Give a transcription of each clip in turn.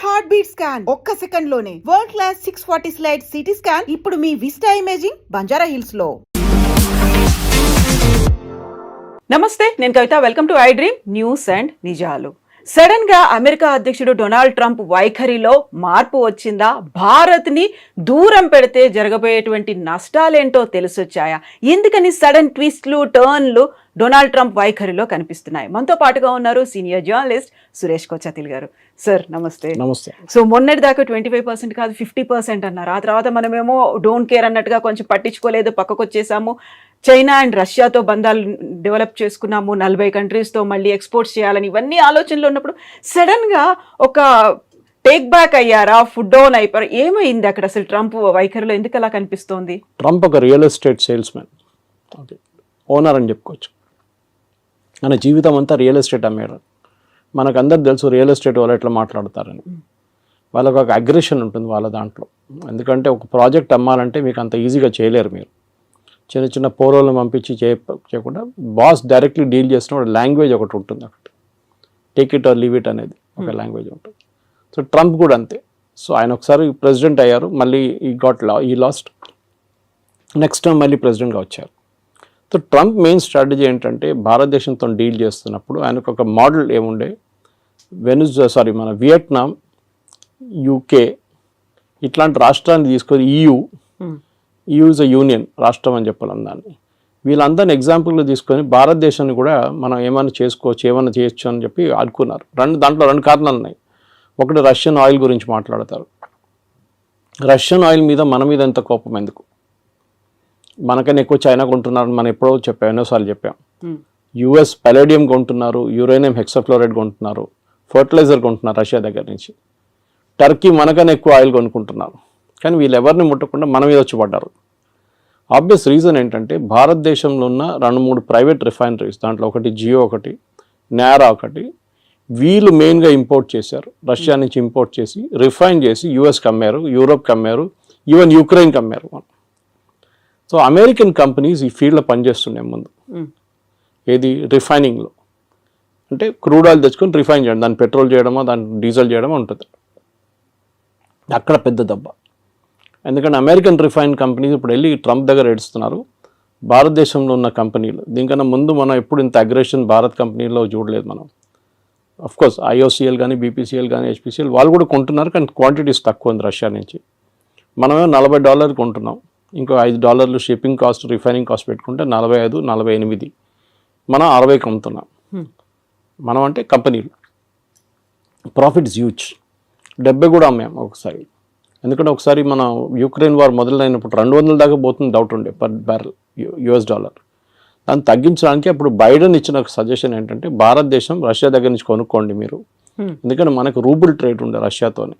Heart beat scan ఒక్క second లోనే world class 640 slice CT scan ఇప్పుడు మీ విస్టా ఇమేజింగ్ బంజారా హిల్స్ లో. నమస్తే, నేను Kavitha. Welcome to I dream news and నిజాలు. సడన్ గా అమెరికా అధ్యక్షుడు డొనాల్డ్ ట్రంప్ వైఖరిలో మార్పు వచ్చిందా? భారత్ ని దూరం పెడితే జరగబోయేటువంటి నష్టాలేంటో తెలిసొచ్చాయా? ఎందుకని సడన్ ట్విస్ట్లు టర్న్లు డొనాల్డ్ ట్రంప్ వైఖరిలో కనిపిస్తున్నాయి? మనతో పాటుగా ఉన్నారు సీనియర్ జర్నలిస్ట్ సురేష్ కొచ్చాతిల్ గారు. సార్ నమస్తే. నమస్తే. సో మొన్నటి దాకా 25% కాదు 50% అన్నారు. ఆ తర్వాత మనమేమో డోంట్ కేర్ అన్నట్టుగా కొంచెం పట్టించుకోలేదు, పక్కకు వచ్చేసాము. చైనా అండ్ రష్యాతో బంధాలు డెవలప్ చేసుకున్నాము, 40 కంట్రీస్తో మళ్ళీ ఎక్స్పోర్ట్స్ చేయాలని ఇవన్నీ ఆలోచనలు ఉన్నప్పుడు సడన్గా ఒక టేక్ బ్యాక్ అయ్యారా? ఫుడ్ డౌన్ అయిపోయారు? ఏమైంది అక్కడ అసలు ట్రంప్ వైఖరిలో? ఎందుకు అలా కనిపిస్తోంది? ట్రంప్ ఒక real estate sales man, owner అని చెప్పుకోవచ్చు. మన జీవితం అంతా రియల్ ఎస్టేట్ అమ్మేయడం. మనకు అందరు తెలుసు రియల్ ఎస్టేట్ వాళ్ళు ఎట్లా మాట్లాడతారని. వాళ్ళకు ఒక అగ్రెషన్ ఉంటుంది వాళ్ళ దాంట్లో. ఎందుకంటే ఒక ప్రాజెక్ట్ అమ్మాలంటే మీకు అంత ఈజీగా చేయలేరు. మీరు చిన్న చిన్న పోరోలను పంపించి చేయకుండా బాస్ డైరెక్ట్లీ డీల్ చేసిన లాంగ్వేజ్ ఒకటి ఉంటుంది. అక్కడ take it or leave it అనేది ఒక లాంగ్వేజ్ ఉంటుంది. సో ట్రంప్ కూడా అంతే. సో ఆయన ఒకసారి ప్రెసిడెంట్ అయ్యారు, మళ్ళీ ఈ లాస్ట్ నెక్స్ట్ టైం మళ్ళీ ప్రెసిడెంట్గా వచ్చారు. సో ట్రంప్ మెయిన్ స్ట్రాటజీ ఏంటంటే భారతదేశంతో డీల్ చేస్తున్నప్పుడు ఆయనకు ఒక మోడల్ ఏముండే, మన వియట్నాం, యూకే ఇట్లాంటి రాష్ట్రాన్ని తీసుకొని EU ఇస్ అ యూనియన్ రాష్ట్రం అని చెప్పాలి దాన్ని. వీళ్ళందరినీ ఎగ్జాంపుల్గా తీసుకొని భారతదేశాన్ని కూడా మనం ఏమైనా చేసుకోవచ్చు, ఏమైనా చేయొచ్చు అని చెప్పి అనుకున్నారు. దాంట్లో రెండు కారణాలు ఉన్నాయి. ఒకటి, రష్యన్ ఆయిల్ గురించి మాట్లాడతారు. రష్యన్ ఆయిల్ మీద మన మీద ఎంత కోపం ఎందుకు? మనకన్నా ఎక్కువ చైనా కొంటున్నారు, మనం ఎప్పుడో చెప్పాం, ఎన్నోసార్లు చెప్పాం. US పెలేడియం కొంటున్నారు, యురేనియం హెక్సాఫ్లోరైడ్ కొంటున్నారు, ఫర్టిలైజర్ కొంటున్నారు రష్యా దగ్గర నుంచి. టర్కీ మనకన్నా ఎక్కువ ఆయిల్ కొనుక్కుంటున్నారు. కానీ వీళ్ళు ఎవరిని ముట్టకుండా మన మీద వచ్చి పడ్డారు. ఆబ్వియస్ రీజన్ ఏంటంటే భారతదేశంలో ఉన్న 2-3 ప్రైవేట్ రిఫైనరీస్, దాంట్లో ఒకటి జియో, ఒకటి నారా, ఒకటి వీళ్ళు మెయిన్గా ఇంపోర్ట్ చేశారు. రష్యా నుంచి ఇంపోర్ట్ చేసి రిఫైన్ చేసి USకి అమ్మారు, యూరోప్కి అమ్మారు, ఈవెన్ యుక్రెయిన్కి అమ్మారు. సో అమెరికన్ కంపెనీస్ ఈ ఫీల్డ్లో పనిచేస్తున్నాయి ముందు. ఏది? రిఫైనింగ్లో. అంటే క్రూడ్ ఆయిల్ తెచ్చుకొని రిఫైన్ చేయడం, దాన్ని పెట్రోల్ చేయడమో దాన్ని డీజిల్ చేయడమో ఉంటుంది. అక్కడ పెద్ద దెబ్బ. ఎందుకంటే అమెరికన్ రిఫైన్ కంపెనీస్ ఇప్పుడు వెళ్ళి ట్రంప్ దగ్గర ఏడుస్తున్నారు. భారతదేశంలో ఉన్న కంపెనీలు దీనికన్నా ముందు మనం ఎప్పుడు ఇంత అగ్రెషన్ భారత్ కంపెనీలో చూడలేదు మనం. అఫ్కోర్స్ IOCL కానీ, BPCL కానీ, HPCL వాళ్ళు కూడా కొంటున్నారు, కానీ క్వాంటిటీస్ తక్కువ ఉంది రష్యా నుంచి. మనమే $40 కొంటున్నాం, ఇంకో $5 షిప్పింగ్ కాస్ట్, రిఫైనింగ్ కాస్ట్ పెట్టుకుంటే 45, 48 మనం 60కి అమ్ముతున్నాం. మనం అంటే కంపెనీలు ప్రాఫిట్స్ హ్యూజ్. 70 కూడా అమ్మాం ఒకసారి. ఎందుకంటే ఒకసారి మన యుక్రెయిన్ వార్ మొదలైనప్పుడు 200 దాకా పోతుంది డౌట్ ఉండే పర్ బ్యారెల్ US డాలర్. దాన్ని తగ్గించడానికి అప్పుడు బైడెన్ ఇచ్చిన ఒక సజెషన్ ఏంటంటే భారతదేశం రష్యా దగ్గర నుంచి కొనుక్కోండి మీరు. ఎందుకంటే మనకు రూబుల్ ట్రేడ్ ఉండే రష్యాతోనే.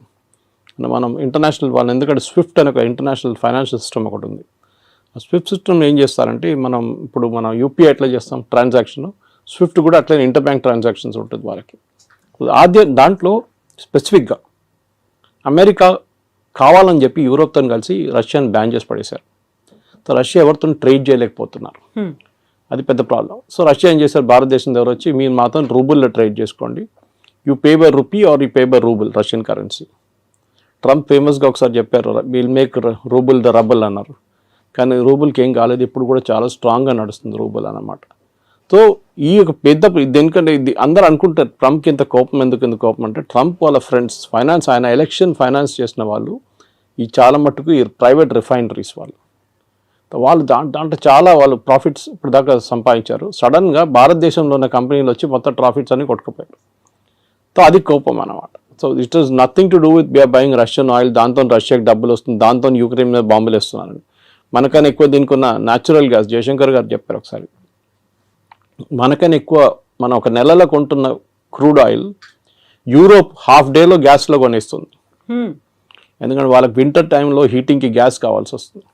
మనం ఇంటర్నేషనల్ వాళ్ళు, ఎందుకంటే స్విఫ్ట్ అనే ఒక ఇంటర్నేషనల్ ఫైనాన్షియల్ సిస్టమ్ ఒకటి ఉంది. ఆ స్విఫ్ట్ సిస్టమ్ ఏం చేస్తారంటే ఇప్పుడు మనం UPI ఎట్లా చేస్తాం ట్రాన్సాక్షన్, స్విఫ్ట్ కూడా అట్లనే ఇంటర్ బ్యాంక్ ట్రాన్సాక్షన్స్ ఉంటుంది వాళ్ళకి. దాంట్లో స్పెసిఫిక్గా అమెరికా కావాలని చెప్పి యూరోప్తో కలిసి రష్యాని బ్యాన్ చేసి పడేశారు. సో రష్యా ఎవరితో ట్రేడ్ చేయలేకపోతున్నారు. అది పెద్ద ప్రాబ్లం. సో రష్యా ఏం చేశారు, భారతదేశం దగ్గర వచ్చి మీరు మాత్రం రూబుల్లో ట్రేడ్ చేసుకోండి, you pay by rupee are you pay by rouble, Russian currency. Trump ఫేమస్గా ఒకసారి చెప్పారు, will make rouble the rubble అన్నారు. కానీ రూబుల్కి ఏం కాలేదు, ఇప్పుడు కూడా చాలా స్ట్రాంగ్గా నడుస్తుంది రూబుల్ అన్నమాట. సో ఈ ఒక పెద్ద ఎందుకంటే ఇది అందరూ అనుకుంటారు ట్రంప్కి ఎంత కోపం, ఎందుకు కోపం అంటే ట్రంప్ వాళ్ళ ఫ్రెండ్స్ ఫైనాన్స్, ఆయన ఎలక్షన్ ఫైనాన్స్ చేసిన వాళ్ళు ఈ చాలా మట్టుకు ఈ ప్రైవేట్ రిఫైనరీస్ వాళ్ళు దాంట్లో చాలా వాళ్ళు ప్రాఫిట్స్ ఇప్పుడు దాకా సంపాదించారు. సడన్గా భారతదేశంలో ఉన్న కంపెనీలు వచ్చి మొత్తం ప్రాఫిట్స్ అన్ని కొట్టుకుపోయారు. సో అది కోపం అన్నమాట. So it is nothing to do with we're buying Russian oil, దాంతో రష్యాకి డబ్బులు వస్తుంది, దాంతో యుక్రెయిన్ మీద బాంబులు వేస్తున్నారని. మనకన్నా ఎక్కువ దీనికి ఉన్న న్యాచురల్ గ్యాస్, జయశంకర్ గారు చెప్పారు ఒకసారి, మనకన్నా ఎక్కువ మనం ఒక నెలలో కొంటున్న క్రూడ్ ఆయిల్ యూరోప్ హాఫ్ డేలో గ్యాస్లో కొనేస్తుంది. ఎందుకంటే వాళ్ళకి వింటర్ టైంలో హీటింగ్కి గ్యాస్ కావాల్సి వస్తుంది.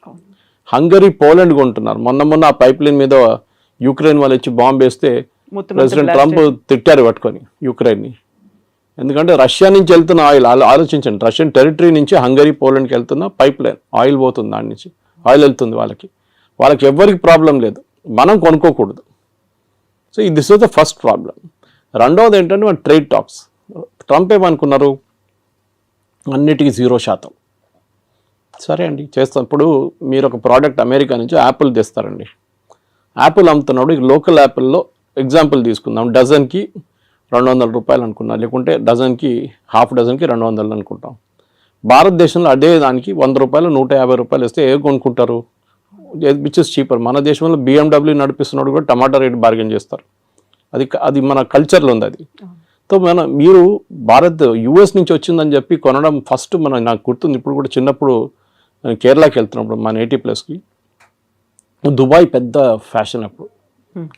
హంగరీ, పోలాండ్ కొంటున్నారు. మొన్న ఆ పైప్ లైన్ మీద యుక్రెయిన్ వాళ్ళు వచ్చి బాంబు వేస్తే ప్రెసిడెంట్ ట్రంప్ తిట్టారు పట్టుకొని యుక్రెయిన్ని. ఎందుకంటే రష్యా నుంచి వెళ్తున్న ఆయిల్ ఆలోచించండి, రష్యన్ టెరిటరీ నుంచి హంగరీ, పోలాండ్కి వెళ్తున్న పైప్ లైన్ ఆయిల్ పోతుంది, దాని నుంచి ఆయిల్ వెళ్తుంది. వాళ్ళకి ఎవరికి ప్రాబ్లం లేదు, మనం కొనుక్కోకూడదు. So this was the first problem. రెండవది ఏంటంటే మన ట్రేడ్ టాక్స్. ట్రంప్ ఏమనుకున్నారు, అన్నిటికీ 0%. సరే అండి చేస్తాం. ఇప్పుడు మీరు ఒక ప్రోడక్ట్ అమెరికా నుంచి యాపిల్ తెస్తారండి. యాపిల్ అమ్ముతున్నప్పుడు లోకల్ యాపిల్లో ఎగ్జాంపుల్ తీసుకుందాం, డజన్కి 200 రూపాయలు అనుకున్నాం, లేకుంటే డజన్కి హాఫ్ డజన్కి 200 అనుకుంటాం. భారతదేశంలో అదే దానికి 100 రూపాయలు 150 రూపాయలు ఇస్తే ఏ కొనుక్కుంటారు? Which is cheaper. మన దేశంలో BMW నడిపిస్తున్నాడు కూడా టమాటా రేట్ బార్గెన్ చేస్తారు. అది మన కల్చర్లో ఉంది అది. సో మీరు US నుంచి వచ్చిందని చెప్పి కొనడం ఫస్ట్ నాకు గుర్తుంది. ఇప్పుడు కూడా చిన్నప్పుడు కేరళకి వెళ్తున్నప్పుడు మా నేటివ్ ప్లేస్కి దుబాయ్ పెద్ద ఫ్యాషన్ అప్పుడు.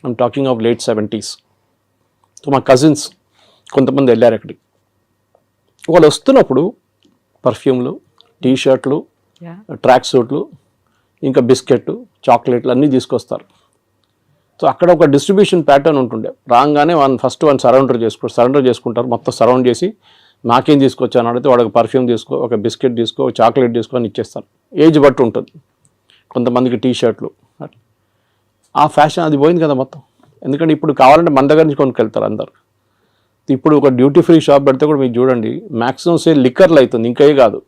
I'm talking of late 70s. So మా కజిన్స్ కొంతమంది వెళ్ళారు అక్కడికి. వాళ్ళు వస్తున్నప్పుడు పర్ఫ్యూమ్లు, టీషర్ట్లు, ట్రాక్ సూట్లు, ఇంకా బిస్కెట్, చాక్లెట్లు అన్నీ తీసుకొస్తారు. సో అక్కడ ఒక డిస్ట్రిబ్యూషన్ ప్యాటర్న్ ఉంటుండే. రాగానే ఫస్ట్ సరౌండర్ చేసుకుంటారు, మొత్తం సరౌండ్ చేసి నాకేం తీసుకొచ్చాను అడిగితే వాడికి పర్ఫ్యూమ్ తీసుకో, ఒక బిస్కెట్ తీసుకో, చాక్లెట్ తీసుకో అని ఇచ్చేస్తారు. ఏజ్ బట్టి ఉంటుంది, కొంతమందికి టీషర్ట్లు. ఆ ఫ్యాషన్ అది పోయింది కదా మొత్తం. ఎందుకంటే ఇప్పుడు కావాలంటే మన దగ్గర నుంచి కొనుక్కెళ్తారు అందరు. ఇప్పుడు ఒక డ్యూటీ ఫ్రీ షాప్ పెడితే కూడా మీకు చూడండి మ్యాక్సిమం సేల్ లిక్కర్లు అవుతుంది, ఇంకే కాదు.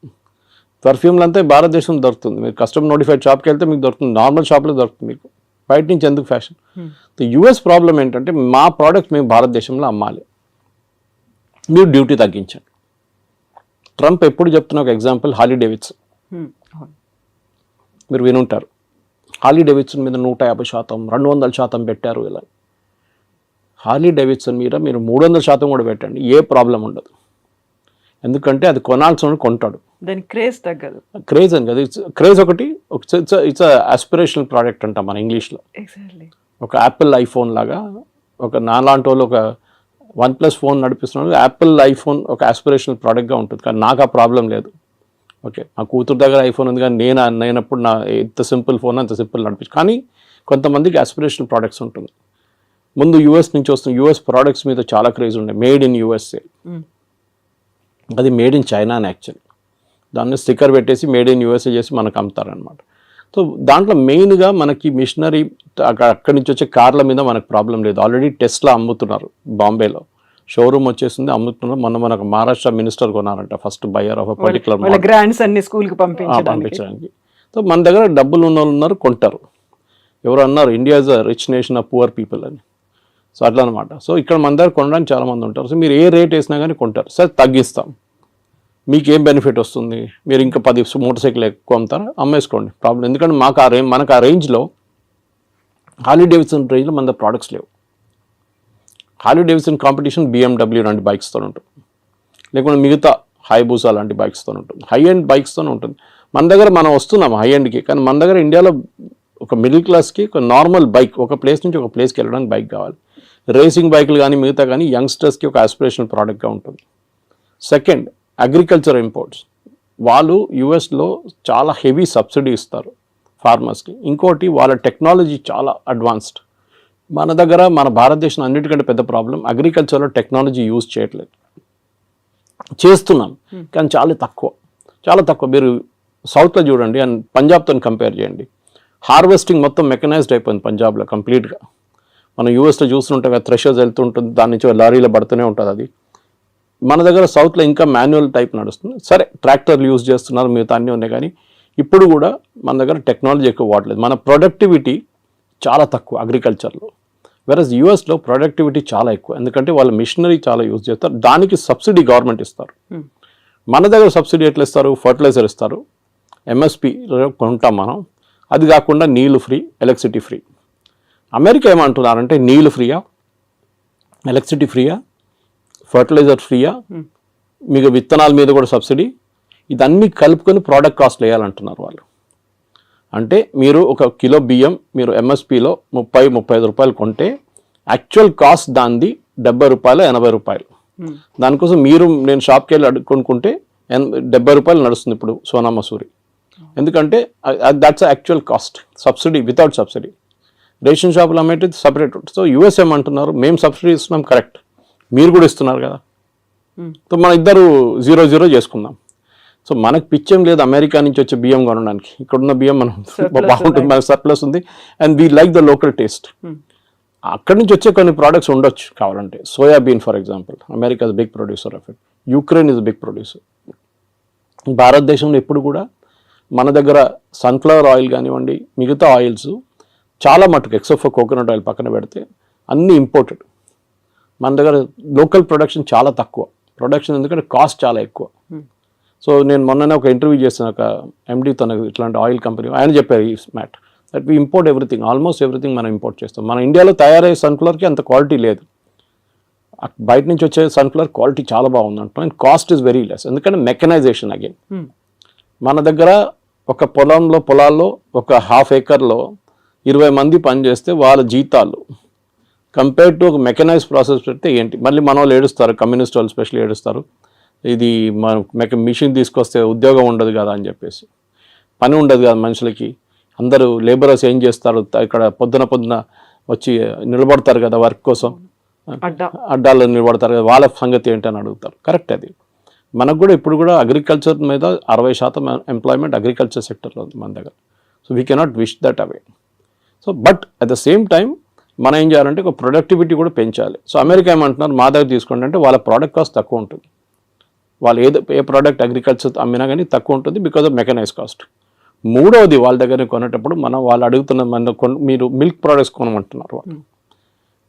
పర్ఫ్యూమ్లు అంతా భారతదేశంలో దొరుకుతుంది. మీరు కస్టమర్ నోటిఫైడ్ షాప్కి వెళ్తే మీకు దొరుకుతుంది, నార్మల్ షాప్లో దొరుకుతుంది. మీకు బయట నుంచి ఎందుకు ఫ్యాషన్? US ప్రాబ్లం ఏంటంటే మా ప్రోడక్ట్ మేము భారతదేశంలో అమ్మాలి, మీరు డ్యూటీ తగ్గించండి. ట్రంప్ ఎప్పుడు చెప్తున్న ఒక ఎగ్జాంపుల్ హార్లీ డేవిడ్సన్. మీరు వినుంటారు, హార్లీ డేవిడ్సన్ మీద 150%, 200% పెట్టారు. ఇలా హార్లీ డేవిడ్సన్ మీద మీరు 300% కూడా పెట్టండి, ఏ ప్రాబ్లం ఉండదు. ఎందుకంటే అది కొనాల్సిన కొంటాడు, దాని క్రేజ్ తగ్గదు. క్రేజ్ అని కదా, క్రేజ్ ఒకటి. ఇట్స్ ఆస్పిరేషనల్ ప్రోడక్ట్ అంటాం మన ఇంగ్లీష్లో. ఒక యాపిల్ ఐఫోన్ లాగా ఒక నాలాంటి వాళ్ళు ఒక OnePlus ఫోన్ నడిపిస్తున్నాడు, యాపిల్ ఐఫోన్ ఒక ఆస్పిరేషనల్ ప్రోడక్ట్గా ఉంటుంది. కానీ నాకు ఆ ప్రాబ్లం లేదు. ఓకే, మా కూతురు దగ్గర ఐఫోన్ ఉంది, కానీ నేనప్పుడు ఎంత సింపుల్ ఫోన్ అంత సింపుల్ నడిపించు. కానీ కొంతమందికి ఆస్పిరేషనల్ ప్రోడక్ట్స్ ఉంటుంది. ముందు US నుంచి వస్తున్న US ప్రోడక్ట్స్ మీద చాలా క్రేజ్ ఉండే, మేడ్ ఇన్ USA. అది మేడ్ ఇన్ చైనా అని యాక్చువల్లీ. దాన్ని స్టిక్కర్ పెట్టేసి మేడ్ ఇన్ USA చేసి మనకు అమ్ముతారనమాట. సో దాంట్లో మెయిన్గా మనకి మిషనరీ అక్కడి నుంచి వచ్చే కార్ల మీద మనకు ప్రాబ్లం లేదు. ఆల్రెడీ టెస్లా అమ్ముతున్నారు, బాంబేలో షోరూమ్ వచ్చేసింది, అమ్ముతున్నారు. మనకు మహారాష్ట్ర మినిస్టర్ కొన్నారంట first buyer of particular brands అన్ని స్కూల్కి పంపించడానికి. సో మన దగ్గర డబ్బులు ఉన్న వాళ్ళు ఉన్నారు, కొంటారు. ఎవరు అన్నారు India is a rich nation of poor people అని. సో అట్లా అనమాట. సో ఇక్కడ మన దగ్గర కొనడానికి చాలామంది ఉంటారు. సో మీరు ఏ రేట్ వేసినా కానీ కొంటారు. సార్ తగ్గిస్తాం, మీకు ఏం బెనిఫిట్ వస్తుంది, మీరు ఇంకా 10 మోటార్ సైకిల్ ఎక్కువ అమ్ముతారా, అమ్మేసుకోండి, ప్రాబ్లం. ఎందుకంటే మనకు ఆ రేంజ్లో హార్లీ డేవిడ్సన్ రేంజ్లో మన ప్రోడక్ట్స్ లేవు. హార్లీ డేవిడ్సన్ కాంపిటీషన్ BMW లాంటి బైక్స్తో ఉంటుంది, లేకుంటే మిగతా హైబూసా లాంటి బైక్స్తో ఉంటుంది, హై ఎండ్ బైక్స్తో ఉంటుంది. మన దగ్గర మనం వస్తున్నాం హై ఎండ్కి, కానీ మన దగ్గర ఇండియాలో ఒక మిడిల్ క్లాస్కి ఒక నార్మల్ బైక్, ఒక ప్లేస్ నుంచి ఒక ప్లేస్కి వెళ్ళడానికి బైక్ కావాలి. రేసింగ్ బైకులు కానీ మిగతా కానీ యంగ్స్టర్స్కి ఒక ఆస్పిరేషనల్ ప్రోడక్ట్గా ఉంటుంది. Second, agriculture imports. వాళ్ళు US లో చాలా హెవీ సబ్సిడీ ఇస్తారు ఫార్మర్స్కి. ఇంకోటి వాళ్ళ టెక్నాలజీ చాలా అడ్వాన్స్డ్. మన దగ్గర మన భారతదేశం అన్నిటికంటే పెద్ద ప్రాబ్లం అగ్రికల్చర్లో టెక్నాలజీ యూజ్ చేయట్లేదు. చేస్తున్నాం కానీ చాలా తక్కువ. మీరు సౌత్లో చూడండి అండ్ పంజాబ్తో కంపేర్ చేయండి. హార్వెస్టింగ్ మొత్తం మెకనైజ్డ్ అయిపోయింది పంజాబ్లో కంప్లీట్గా. మనం US లో చూస్తుంటాం కదా, థ్రెషర్స్ వెళ్తుంటుంది, దాని నుంచి లారీలో పడుతూనే ఉంటుంది. అది మన దగ్గర సౌత్లో ఇంకా మాన్యువల్ టైప్ నడుస్తుంది. సరే ట్రాక్టర్లు యూజ్ చేస్తున్నారు, మిగతా అన్నీ ఉన్నాయి, కానీ ఇప్పుడు కూడా మన దగ్గర టెక్నాలజీ ఎక్కువ వాడలేదు. మన ప్రొడక్టివిటీ చాలా తక్కువ అగ్రికల్చర్లో. వెరస్ US లో ప్రొడక్టివిటీ చాలా ఎక్కువ, ఎందుకంటే వాళ్ళు మిషనరీ చాలా యూజ్ చేస్తారు, దానికి సబ్సిడీ గవర్నమెంట్ ఇస్తారు. మన దగ్గర సబ్సిడీ ఎట్లా ఇస్తారు? ఫర్టిలైజర్ ఇస్తారు, MSP కొంటాం మనం. అది కాకుండా నీళ్ళు ఫ్రీ, ఎలక్ట్రిసిటీ ఫ్రీ. అమెరికా ఏమంటున్నారంటే నీళ్ళు ఫ్రీయా, ఎలక్ట్రిసిటీ ఫ్రీయా, ఫర్టిలైజర్ ఫ్రీయా, మీకు విత్తనాల మీద కూడా సబ్సిడీ, ఇదన్నీ కలుపుకొని ప్రోడక్ట్ కాస్ట్లు వేయాలంటున్నారు వాళ్ళు. అంటే మీరు ఒక కిలో బియ్యం మీరు MSPలో 30-35 రూపాయలు కొంటే యాక్చువల్ కాస్ట్ దానిది 70 రూపాయలు 80 రూపాయలు. దానికోసం నేను షాప్కి వెళ్ళి కొనుక్కుంటే 70 రూపాయలు నడుస్తుంది ఇప్పుడు సోనా మసూరి. ఎందుకంటే that's actual cost, subsidy without subsidy. Ration షాపులు అమ్మేది సపరేట్. సో US ఏమంటున్నారు, మేము సబ్సిడీ ఇస్తున్నాం, కరెక్ట్, మీరు కూడా ఇస్తున్నారు కదా. సో మన ఇద్దరు 0-0 చేసుకుందాం. సో మనకు పిచ్చేం లేదు అమెరికా నుంచి వచ్చే బియ్యం కొనడానికి. ఇక్కడున్న బియ్యం మనం బాగుంటుంది, మనకు సర్ప్లస్ ఉంది, and we like the local taste. అక్కడి నుంచి వచ్చే కొన్ని ప్రోడక్ట్స్ ఉండొచ్చు కావాలంటే. Soybean for example, America is big producer of it. Ukraine is big producer. భారతదేశంలో ఎప్పుడు కూడా మన దగ్గర సన్ఫ్లవర్ ఆయిల్ కానివ్వండి, మిగతా ఆయిల్స్ చాలా మటుకు ఎక్సెప్ట్ ఫర్ కోకోనట్ ఆయిల్ పక్కన పెడితే అన్నీ ఇంపోర్టెడ్. మన దగ్గర లోకల్ ప్రొడక్షన్ చాలా తక్కువ. ప్రొడక్షన్ ఎందుకంటే కాస్ట్ చాలా ఎక్కువ. సో నేను మొన్ననే ఒక ఇంటర్వ్యూ చేసిన ఒక ఎండి తనకు ఇట్లాంటి ఆయిల్ కంపెనీ, ఆయన చెప్పారు ఈ మ్యాట్ that we import everything, almost everything మనం ఇంపోర్ట్ చేస్తాం. మన ఇండియాలో తయారయ్యే సన్ఫ్లవర్కి అంత క్వాలిటీ లేదు. బయట నుంచి వచ్చే సన్ఫ్లవర్ క్వాలిటీ చాలా బాగుంది అంటాం, and cost is very less. ఎందుకంటే మెకనైజేషన్ అగైన్ మన దగ్గర ఒక పొలాల్లో ఒక హాఫ్ ఏకర్లో 20 మంది పనిచేస్తే వాళ్ళ జీతాలు కంపేర్డ్ టు ఒక మెకనైజ్ ప్రాసెస్ పెడితే ఏంటి. మళ్ళీ మన వాళ్ళు ఏడుస్తారు, కమ్యూనిస్ట్ వాళ్ళు స్పెషల్లీ ఏడుస్తారు, ఇది మన మిషన్ తీసుకొస్తే ఉద్యోగం ఉండదు కదా అని చెప్పేసి. పని ఉండదు కదా మనుషులకి, అందరూ లేబరర్స్ ఏం చేస్తారు, ఇక్కడ పొద్దున వచ్చి నిలబడతారు కదా వర్క్ కోసం, అడ్డాల్లో నిలబడతారు కదా, వాళ్ళ సంగతి ఏంటని అడుగుతారు. కరెక్ట్. అది మనకు కూడా ఇప్పుడు కూడా అగ్రికల్చర్ మీద 60% ఎంప్లాయ్మెంట్ అగ్రికల్చర్ సెక్టర్లో ఉంది మన దగ్గర. So we cannot wish that away. So but at the same time మనం ఏం చేయాలంటే ఒక ప్రొడక్టివిటీ కూడా పెంచాలి. సో అమెరికా ఏమంటున్నారు, మా దగ్గర తీసుకోండి అంటే వాళ్ళ ప్రోడక్ట్ కాస్ట్ తక్కువ ఉంటుంది. వాళ్ళు ఏ ప్రోడక్ట్ అగ్రికల్చర్ అమ్మినా కానీ తక్కువ ఉంటుంది బికాజ్ ఆఫ్ మెకనైజ్ కాస్ట్. మూడవది వాళ్ళ దగ్గర కొనేటప్పుడు వాళ్ళు అడుగుతున్న మీరు మిల్క్ ప్రోడక్ట్స్ కొనమంటున్నారు వాళ్ళు.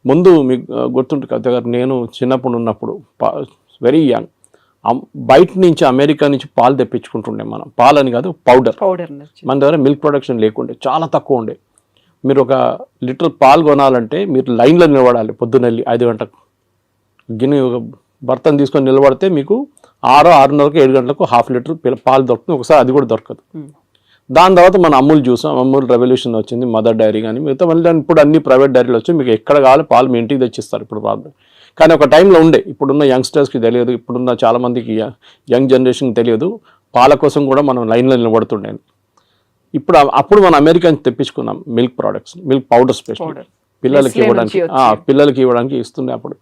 ముందు మీకు గుర్తుంటుంది కదా, నేను చిన్నప్పుడు ఉన్నప్పుడు వెరీ యంగ్ బయట నుంచి అమెరికా నుంచి పాలు తెప్పించుకుంటుండే మనం. పాలని కాదు, పౌడర్. మన దగ్గర మిల్క్ ప్రొడక్షన్ లేకుండే, చాలా తక్కువ ఉండే. మీరు ఒక లీటర్ పాలు కొనాలంటే మీరు లైన్లో నిలబడాలి. పొద్దున్నెళ్ళి 5 గంటలకు గిన్నె ఒక బర్తన్ తీసుకొని నిలబడితే మీకు 6:30కు 7 గంటలకు హాఫ్ లీటర్ పాలు దొరుకుతుంది. ఒకసారి అది కూడా దొరకదు. దాని తర్వాత మన అమూల్ చూసాం, అమూల్ రెవల్యూషన్ వచ్చింది, మదర్ డైరీ కానీ మిగతా మళ్ళీ ఇప్పుడు అన్ని ప్రైవేట్ డైరీలు వచ్చి మీకు ఎక్కడ కావాలి పాలు మీ ఇంటికి తెచ్చిస్తారు ఇప్పుడు ప్రాబ్లం. కానీ ఒక టైంలో ఉండే, ఇప్పుడున్న యంగ్స్టర్స్కి తెలియదు, ఇప్పుడున్న చాలామందికి యంగ్ జనరేషన్కి తెలియదు, పాల కోసం కూడా మనం లైన్లో నిలబడుతుండే. అప్పుడు మనం అమెరికా నుంచి తెప్పించుకున్నాం milk products, milk powder special పిల్లలకి ఇవ్వడానికి ఇస్తుండే అప్పుడు.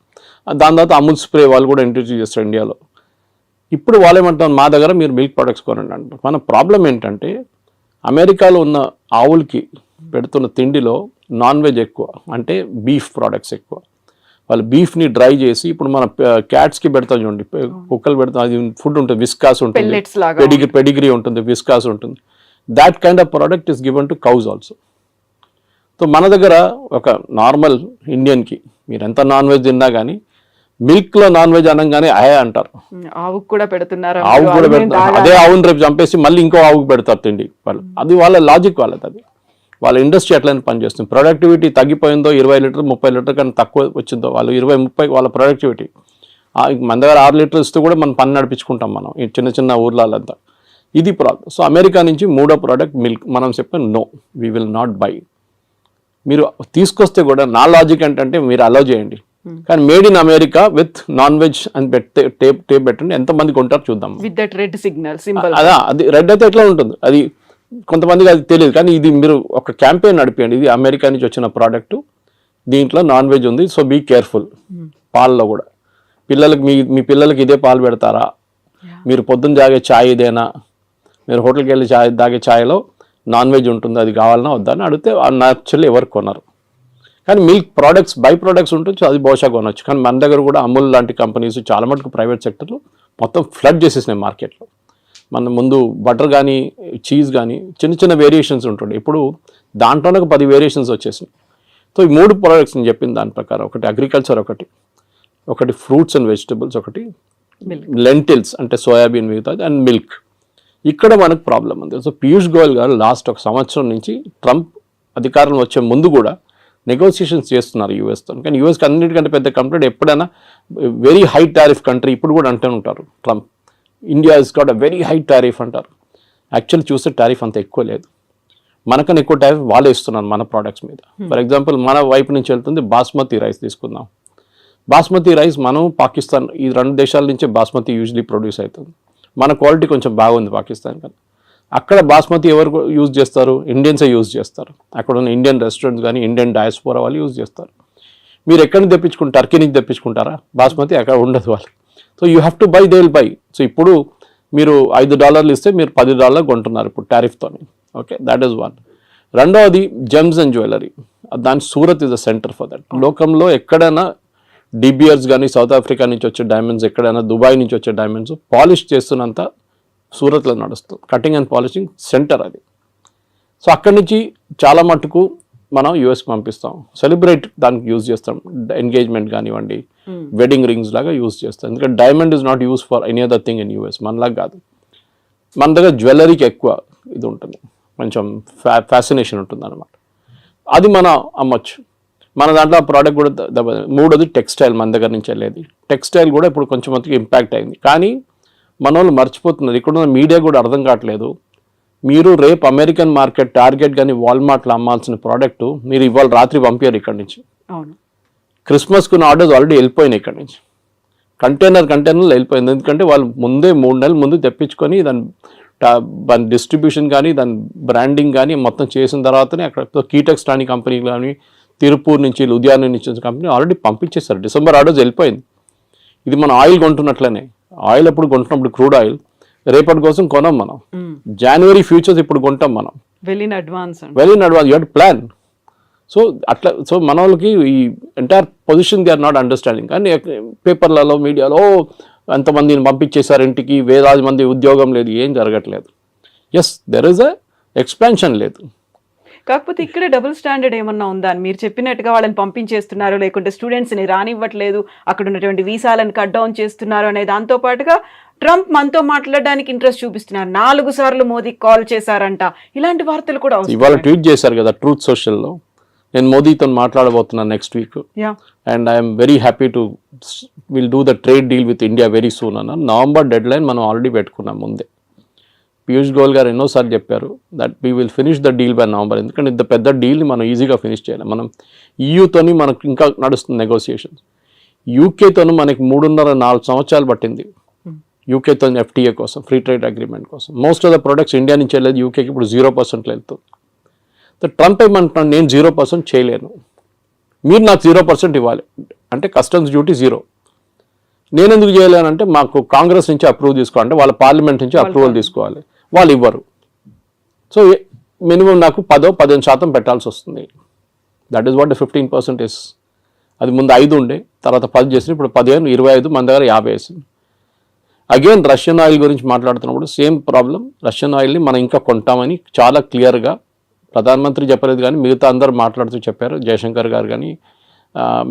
దాని తర్వాత అమూల్ స్ప్రే వాళ్ళు కూడా ఇంట్రడ్యూస్ చేస్తారు ఇండియాలో. ఇప్పుడు వాళ్ళు ఏమంటారు, మా దగ్గర మీరు మిల్క్ ప్రోడక్ట్స్ కొనండి అంటారు. మన ప్రాబ్లం ఏంటంటే అమెరికాలో ఉన్న ఆవులకి పెడుతున్న తిండిలో నాన్ వెజ్ ఎక్కువ, అంటే బీఫ్ ప్రోడక్ట్స్ ఎక్కువ. వాళ్ళు బీఫ్ని డ్రై చేసి, ఇప్పుడు మన క్యాట్స్కి పెడతాం చూడండి, కుక్కలు పెడతాం, అది ఫుడ్ ఉంటుంది, విస్కాస్ ఉంటుంది, పెడిగ్రీ ఉంటుంది, విస్కాస్ ఉంటుంది. That kind of product is given to cows also. So మన దగ్గర ఒక నార్మల్ ఇండియన్కి మీరు ఎంత నాన్ వెజ్ తిన్నా కానీ మిల్క్లో నాన్ వెజ్ అనగానే అయా అంటారు. ఆవుకు కూడా పెడుతున్నారు, అదే ఆవును రేపు చంపేసి మళ్ళీ ఇంకో ఆవుకు పెడతారు తిండి వాళ్ళు. అది వాళ్ళ లాజిక్ వాళ్ళది. అది వాళ్ళ ఇండస్ట్రీ అట్లనే పనిచేస్తుంది. ప్రొడక్టివిటీ తగ్గిపోయిందో 20 లీటర్ 30 లీటర్ కన్నా తక్కువ వచ్చిందో వాళ్ళు 20-30 వాళ్ళ ప్రొడక్టివిటీ. మన దగ్గర 6 లీటర్స్ ఇస్తూ కూడా మనం పని నడిపించుకుంటాం మనం ఈ చిన్న ఊర్లంతా. ఇది ప్రాబ్లం. సో అమెరికా నుంచి మూడో ప్రోడక్ట్ మిల్క్. మనం చెప్పాం no, we will not buy. మీరు తీసుకొస్తే కూడా నా లాజిక్ ఏంటంటే మీరు అలౌ చేయండి, కానీ made in America with non veg అని టేప్ పెట్టండి. ఎంతమంది కొంటారు చూద్దాం. With that red signal symbol. అదా, అది రెడ్ అయితే ఎట్లా ఉంటుంది, అది కొంతమందికి అది తెలియదు. కానీ ఇది మీరు ఒక క్యాంపెయిన్ నడిపేయండి, ఇది అమెరికా నుంచి వచ్చిన ప్రోడక్ట్, దీంట్లో నాన్ వెజ్ ఉంది, సో బీ కేర్ఫుల్. పాలలో కూడా పిల్లలకి మీ పిల్లలకి ఇదే పాలు పెడతారా, మీరు పొద్దున్న తాగే ఛాయ్ ఇదేనా, మీరు హోటల్కి వెళ్ళి తాగే ఛాయ్లో నాన్ వెజ్ ఉంటుంది, అది కావాలన్నా వద్దని అడిగితే న్యాచురల్లీ ఎవరు కొనరు. కానీ మిల్క్ ప్రోడక్ట్స్ బై ప్రోడక్ట్స్ ఉంటుంది, అది బహుశా కొనవచ్చు. కానీ మన దగ్గర కూడా అమూల్ లాంటి కంపెనీస్ చాలా మటుకు ప్రైవేట్ సెక్టర్లో మొత్తం ఫ్లడ్ చేసేసినాయి మార్కెట్లో. మన ముందు బటర్ కానీ చీజ్ కానీ చిన్న వేరియేషన్స్ ఉంటుండే, ఇప్పుడు దాంట్లోనే ఒక 10 వేరియేషన్స్ వచ్చేసినాయి. సో ఈ 3 ప్రోడక్ట్స్ నేను చెప్పిన దాని ప్రకారం, ఒకటి అగ్రికల్చర్, ఒకటి ఫ్రూట్స్ అండ్ వెజిటబుల్స్, ఒకటి లెంటిల్స్ అంటే సోయాబీన్ మిగతాది, అండ్ మిల్క్. ఇక్కడ మనకు ప్రాబ్లం ఉంది. సో పీయూష్ గోయల్ గారు లాస్ట్ 1 సంవత్సరం నుంచి ట్రంప్ అధికారంలో వచ్చే ముందు కూడా నెగోసియేషన్స్ చేస్తున్నారు యూఎస్తో. కానీ యూఎస్కి అన్నిటికంటే పెద్ద కంప్లైంట్ ఎప్పుడైనా వెరీ హై టారిఫ్ కంట్రీ, ఇప్పుడు కూడా అంటూ ఉంటారు Trump, India is got a very high tariff అంటారు. యాక్చువల్లీ చూస్తే టారిఫ్ అంత ఎక్కువ లేదు, మనకన్నా ఎక్కువ టారిఫ్ వాళ్ళే ఇస్తున్నారు మన ప్రోడక్ట్స్ మీద. ఫర్ ఎగ్జాంపుల్ మన వైపు నుంచి వెళ్తుంది బాస్మతి రైస్ తీసుకుందాం. బాస్మతి రైస్ మనం పాకిస్తాన్, ఈ 2 దేశాల నుంచే బాస్మతి యూజువలీ ప్రొడ్యూస్ అవుతుంది. మన క్వాలిటీ కొంచెం బాగుంది పాకిస్తాన్ కన్నా. అక్కడ బాస్మతి ఎవరు యూజ్ చేస్తారు, ఇండియన్సే యూజ్ చేస్తారు. అక్కడ ఉన్న ఇండియన్ రెస్టారెంట్స్ కానీ ఇండియన్ డయాస్పోరా వాళ్ళు యూజ్ చేస్తారు. మీరు ఎక్కడి నుంచి తెప్పించుకుంటారు, టర్కీ నుంచి తెప్పించుకుంటారా బాస్మతి, అక్కడ ఉండదు వాళ్ళకి. So you have to buy, they will buy. సో ఇప్పుడు మీరు $5 ఇస్తే మీరు $10 కొంటున్నారు ఇప్పుడు టారిఫ్తో. Okay, that is one. రెండవది జెమ్స్ అండ్ జ్యువెలరీ. దాని Surat is a centre for that. లోకంలో ఎక్కడైనా డిబియర్స్ కానీ సౌత్ ఆఫ్రికా నుంచి వచ్చే డైమండ్స్, ఎక్కడైనా దుబాయ్ నుంచి వచ్చే డైమండ్స్ పాలిష్ చేస్తున్నంత సూరత్లో నడుస్తుంది, కటింగ్ అండ్ పాలిషింగ్ సెంటర్ అది. సో అక్కడి నుంచి చాలా మటుకు మనం యూఎస్కి పంపిస్తాం, సెలబ్రేట్ దానికి యూజ్ చేస్తాం, ఎంగేజ్మెంట్ కానివ్వండి, వెడ్డింగ్ రింగ్స్ లాగా యూజ్ చేస్తాం. ఎందుకంటే diamond is not use for any other thing in US, మనలాగా కాదు. మన దగ్గర జ్యువెలరీకి ఎక్కువ ఇది ఉంటుంది, కొంచెం ఫ్యాసినేషన్ ఉంటుంది అనమాట. అది మనం అమ్మొచ్చు. మన దాంట్లో ప్రోడక్ట్ కూడా మూడోది టెక్స్టైల్, మన దగ్గర నుంచి వెళ్ళేది టెక్స్టైల్ కూడా ఇప్పుడు కొంచెం మందికి ఇంపాక్ట్ అయింది. కానీ మన వాళ్ళు మర్చిపోతున్నారు, ఇక్కడున్న మీడియా కూడా అర్థం కావట్లేదు. మీరు రేపు అమెరికన్ మార్కెట్ టార్గెట్ కానీ వాల్మార్ట్లో అమ్మాల్సిన ప్రోడక్ట్ మీరు ఇవాళ రాత్రి పంపారు ఇక్కడి నుంచి. క్రిస్మస్కున్న ఆర్డర్స్ ఆల్రెడీ వెళ్ళిపోయినాయి ఇక్కడి నుంచి, కంటైనర్లు వెళ్ళిపోయింది. ఎందుకంటే వాళ్ళు ముందే 3 నెలల ముందు తెప్పించుకొని దాని డిస్ట్రిబ్యూషన్ కానీ దాని బ్రాండింగ్ కానీ మొత్తం చేసిన తర్వాతనే అక్కడ కీటెక్స్ రాని కంపెనీ కానీ తిరుపూర్ నుంచి లుధియానా నుంచి కంపెనీ ఆల్రెడీ పంపించేస్తారు. డిసెంబర్ ఆర్డర్స్ వెళ్ళిపోయింది. ఇది మనం ఆయిల్ కొంటున్నట్లనే, ఆయిల్ ఎప్పుడు కొంటున్నప్పుడు క్రూడ్ ఆయిల్ రేపటి కోసం కొనం మనం, జనవరి ఫ్యూచర్స్ ఇప్పుడు కొంటాం మనం, well in advance you have to plan. So అట్లా సో మన వాళ్ళకి ఈ entire position they are not understanding. కానీ పేపర్లలో మీడియాలో ఎంతమందిని పంపించేశారు ఇంటికి, వేలాది మంది ఉద్యోగం లేదు, ఏం జరగట్లేదు. Yes there is a expansion లేదు. కాకపోతే ఇక్కడ డబుల్ స్టాండర్డ్ ఏమన్నా ఉందా అని మీరు చెప్పినట్టుగా వాళ్ళని పంపించేస్తున్నారు, లేకుంటే స్టూడెంట్స్ని రానివ్వట్లేదు, అక్కడ ఉన్నటువంటి వీసాలను కట్ డౌన్ చేస్తున్నారు అనే దాంతో పాటుగా ట్రంప్ మనతో మాట్లాడడానికి ఇంట్రెస్ట్ చూపిస్తున్నారు, 4 సార్లు మోదీకి కాల్ చేశారంట, ఇలాంటి వార్తలు కూడా ఇవాళ ట్వీట్ చేశారు కదా ట్రూత్ సోషల్లో, నేను మోదీతో మాట్లాడబోతున్నాను next week and I'm very happy to will do the trade deal with India very soon అన్న. నవంబర్ డెడ్ లైన్ మనం ఆల్రెడీ పెట్టుకున్నాం ముందే. పీయూష్ గోయల్ గారు ఎన్నోసార్లు చెప్పారు that we will finish the deal by November. ఎందుకంటే ఇంత పెద్ద డీల్ని మనం ఈజీగా ఫినిష్ చేయాలి. మనం ఈయూతోని మనకు ఇంకా నడుస్తుంది నెగోసియేషన్స్. యూకేతోని మనకి 3.5-4 సంవత్సరాలు పట్టింది యూకేతో ఎఫ్టీఏ కోసం, ఫ్రీ ట్రేడ్ అగ్రిమెంట్ కోసం. Most of the products India నుంచి వెళ్ళేది యూకేకి ఇప్పుడు 0% వెళ్తుంది. ట్రంప్ ఏమంటున్నాను, నేను 0% చేయలేను, మీరు నాకు 0% ఇవ్వాలి అంటే కస్టమ్స్ డ్యూటీ 0. నేను ఎందుకు చేయలేనంటే మాకు కాంగ్రెస్ నుంచి అప్రూవ్ తీసుకోవాలంటే వాళ్ళ పార్లమెంట్ నుంచి అప్రూవల్ తీసుకోవాలి, వాళ్ళు ఇవ్వరు. సో మినిమం నాకు 10-15% పెట్టాల్సి వస్తుంది. That is what 15% is. అది ముందు 5 ఉండే, తర్వాత 10 చేసి ఇప్పుడు 15, 25, మన దగ్గర 50 వేసింది. అగైన్ రష్యన్ ఆయిల్ గురించి మాట్లాడుతున్నప్పుడు సేమ్ ప్రాబ్లం. రష్యన్ ఆయిల్ని మనం ఇంకా కొంటామని చాలా క్లియర్గా ప్రధానమంత్రి చెప్పలేదు, కానీ మిగతా అందరూ మాట్లాడుతూ చెప్పారు. జయశంకర్ గారు కానీ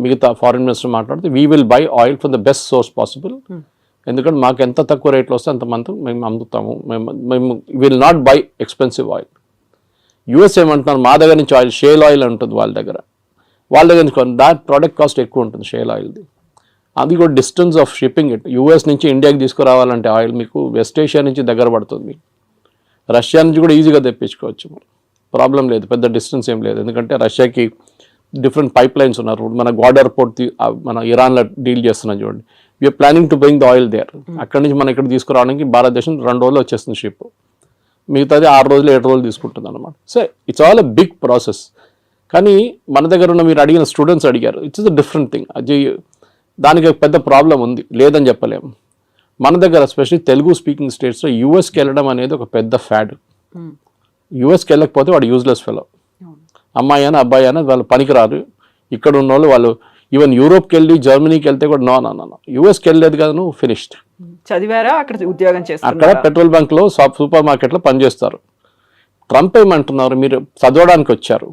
మిగతా ఫారిన్ మినిస్టర్ మాట్లాడుతూ we will buy oil from the best source possible. ఎందుకంటే మాకు ఎంత తక్కువ రేట్లో వస్తే అంతమంది మేము అమ్ముతాము. మేము will not by expensive oil. US ఏమంటున్నారు, మా దగ్గర నుంచి ఆయిల్ షేల్ ఆయిల్ ఉంటుంది వాళ్ళ దగ్గర నుంచి దాట్ ప్రోడక్ట్ కాస్ట్ ఎక్కువ ఉంటుంది షేల్ ఆయిల్ది. అది కూడా distance of shipping it. US నుంచి ఇండియాకి తీసుకురావాలంటే ఆయిల్ మీకు వెస్ట్ ఏషియా నుంచి దగ్గర పడుతుంది, మీకు రష్యా నుంచి కూడా ఈజీగా తెప్పించుకోవచ్చు, ప్రాబ్లం లేదు, పెద్ద డిస్టెన్స్ ఏం లేదు. ఎందుకంటే రష్యాకి డిఫరెంట్ పైప్ లైన్స్ ఉన్నారు. మన గ్వాడర్ పోర్ట్ మన ఇరాన్లో డీల్ చేస్తున్నాం చూడండి. We're planning to bring the oil there. అక్కడి నుంచి మనం ఇక్కడ తీసుకురావడానికి భారతదేశం 2 రోజులు వచ్చేస్తుంది షిప్, మిగతాది 6 రోజులు 7 రోజులు తీసుకుంటుంది అనమాట. So it's all a big process. కానీ మన దగ్గర ఉన్న మీరు అడిగిన స్టూడెంట్స్ అడిగారు, ఇట్స్ అ డిఫరెంట్ థింగ్. అది దానికి పెద్ద ప్రాబ్లం ఉంది, లేదని చెప్పలేము. మన దగ్గర ఎస్పెషల్లీ తెలుగు స్పీకింగ్ స్టేట్స్లో యూఎస్కి వెళ్ళడం అనేది ఒక పెద్ద ఫ్యాడ్. యూఎస్కి వెళ్ళకపోతే వాడు యూజ్లెస్ ఫెలో. అమ్మాయి అయినా అబ్బాయి అయినా వాళ్ళు పనికిరారు. ఇక్కడ ఉన్న వాళ్ళు ఈవెన్ యూరోప్కి వెళ్ళి జర్మనీకి వెళ్తే కూడా నో యూఎస్కి వెళ్ళలేదు కదా నువ్వు ఫినిష్డ్. చదివారా, అక్కడ ఉద్యోగం చేస్తారు, అక్కడ పెట్రోల్ బంక్లో సూపర్ మార్కెట్లో పనిచేస్తారు. ట్రంప్ ఏమంటున్నారు, మీరు చదవడానికి వచ్చారు,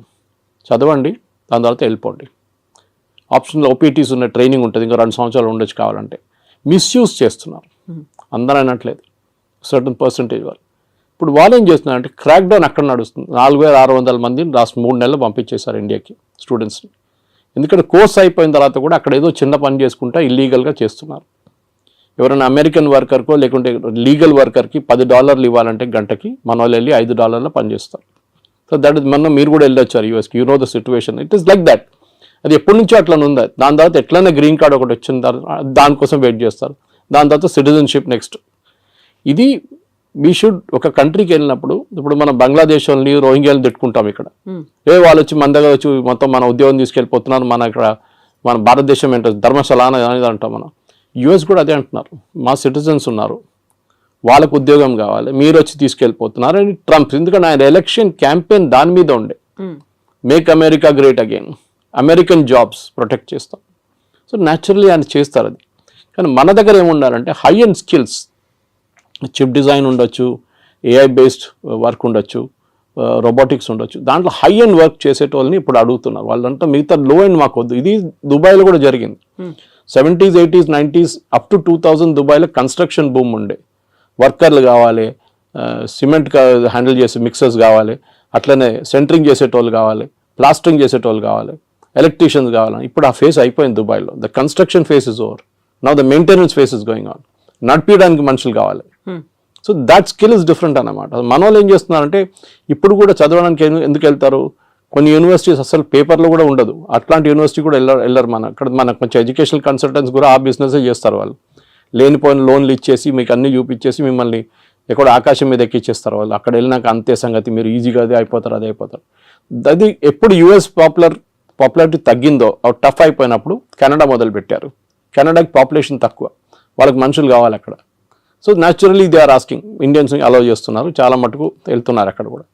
చదవండి, దాని తర్వాత వెళ్ళిపోండి. ఆప్షన్లో ఓపీటీస్ ఉన్న ట్రైనింగ్ ఉంటుంది, ఇంకా 2 సంవత్సరాలు ఉండొచ్చు కావాలంటే. మిస్యూజ్ చేస్తున్నారు, అందరూ అనట్లేదు, సర్టన్ పర్సంటేజ్ వాళ్ళు. ఇప్పుడు వాళ్ళు ఏం చేస్తున్నారంటే క్రాక్ డౌన్ అక్కడ నడుస్తుంది. 4600 మందిని లాస్ట్ 3 నెలలు పంపించేశారు ఇండియాకి స్టూడెంట్స్ని. ఎందుకంటే కోర్స్ అయిపోయిన తర్వాత కూడా అక్కడ ఏదో చిన్న పని చేసుకుంటా ఇల్లీగల్గా చేస్తున్నారు. ఎవరైనా అమెరికన్ వర్కర్కో లేకుంటే లీగల్ వర్కర్కి $10 ఇవ్వాలంటే గంటకి, మన వాళ్ళు వెళ్ళి $5 పనిచేస్తారు. సో దట్ ఇస్ మొన్న మీరు కూడా వెళ్ళొచ్చారు యూఎస్కి, you know the situation. It is like that. అది ఎప్పటి నుంచో అట్లా ఉంది. దాని తర్వాత ఎట్లయినా గ్రీన్ కార్డ్ ఒకటి వచ్చిన తర్వాత దానికోసం వెయిట్ చేస్తారు. దాని తర్వాత సిటిజన్షిప్ నెక్స్ట్. ఇది వీ షుడ్ ఒక కంట్రీకి వెళ్ళినప్పుడు, ఇప్పుడు మనం బంగ్లాదేశ్ వాళ్ళని రోహింగ్యాలను తిట్టుకుంటాం ఇక్కడ, వాళ్ళు వచ్చి మన దగ్గర వచ్చి మొత్తం మన ఉద్యోగం తీసుకెళ్ళిపోతున్నారు, మన ఇక్కడ మన భారతదేశం ఏంటో ధర్మశాల అనేది అంటాం మనం. యూఎస్ కూడా అదే అంటున్నారు, మా సిటిజన్స్ ఉన్నారు, వాళ్ళకు ఉద్యోగం కావాలి, మీరు వచ్చి తీసుకెళ్ళిపోతున్నారు అని ట్రంప్. ఎందుకంటే ఆయన ఎలక్షన్ క్యాంపెయిన్ దాని మీద ఉండే, make America great again, American jobs protect చేస్తాం. సో న్యాచురల్లీ ఆయన చేస్తారు అది. కానీ మన దగ్గర ఏముండాలంటే high end skills, chip design ఉండొచ్చు, ఏఐ బేస్డ్ వర్క్ ఉండొచ్చు, రోబోటిక్స్ ఉండొచ్చు. దాంట్లో హై అండ్ వర్క్ చేసేటోళ్ళని ఇప్పుడు అడుగుతున్నారు. వాళ్ళంతా మిగతా లో అండ్ మాకు వద్దు. ఇది దుబాయ్లో కూడా జరిగింది. 70s, 80s, 90s up to 2000 దుబాయ్లో కన్స్ట్రక్షన్ బూమ్ ఉండే. వర్కర్లు కావాలి, సిమెంట్ హ్యాండిల్ చేసే మిక్సర్స్ కావాలి, అట్లనే సెంటరింగ్ చేసేటోళ్ళు కావాలి, ప్లాస్టరింగ్ చేసేటోళ్ళు కావాలి, ఎలక్ట్రీషియన్స్ కావాలి. ఇప్పుడు ఆ ఫేస్ అయిపోయింది దుబాయ్లో. The construction face is over. Now the maintenance face is going on. నడిపించడానికి మనుషులు కావాలి. So that skill is different అన్నమాట. మన వాళ్ళు ఏం చేస్తున్నారంటే ఇప్పుడు కూడా చదవడానికి ఎందుకు వెళ్తారు? కొన్ని యూనివర్సిటీస్ అసలు పేపర్లో కూడా ఉండదు. అట్లాంటి యూనివర్సిటీ కూడా వెళ్ళరు. మన కొంచెం ఎడ్యుకేషనల్ కన్సల్టెంట్స్ కూడా ఆ బిజినెసే చేస్తారు. వాళ్ళు లేనిపోయిన లోన్లు ఇచ్చేసి మీకు అన్ని చూపించేసి మిమ్మల్ని ఎక్కడ ఆకాశం మీద ఎక్కిచ్చేస్తారు. వాళ్ళు అక్కడ వెళ్ళినాక అంతే సంగతి, మీరు ఈజీగా అదే అయిపోతారు. అది ఎప్పుడు యూఎస్ పాపులారిటీ తగ్గిందో, టఫ్ అయిపోయినప్పుడు కెనడా మొదలు పెట్టారు. కెనడాకి పాపులేషన్ తక్కువ, వాళ్ళకి మనుషులు కావాలి అక్కడ. So naturally they are asking, ఇండియన్స్ని అలౌ చేస్తున్నారు, చాలా మటుకు వెళ్తున్నారు అక్కడ కూడా.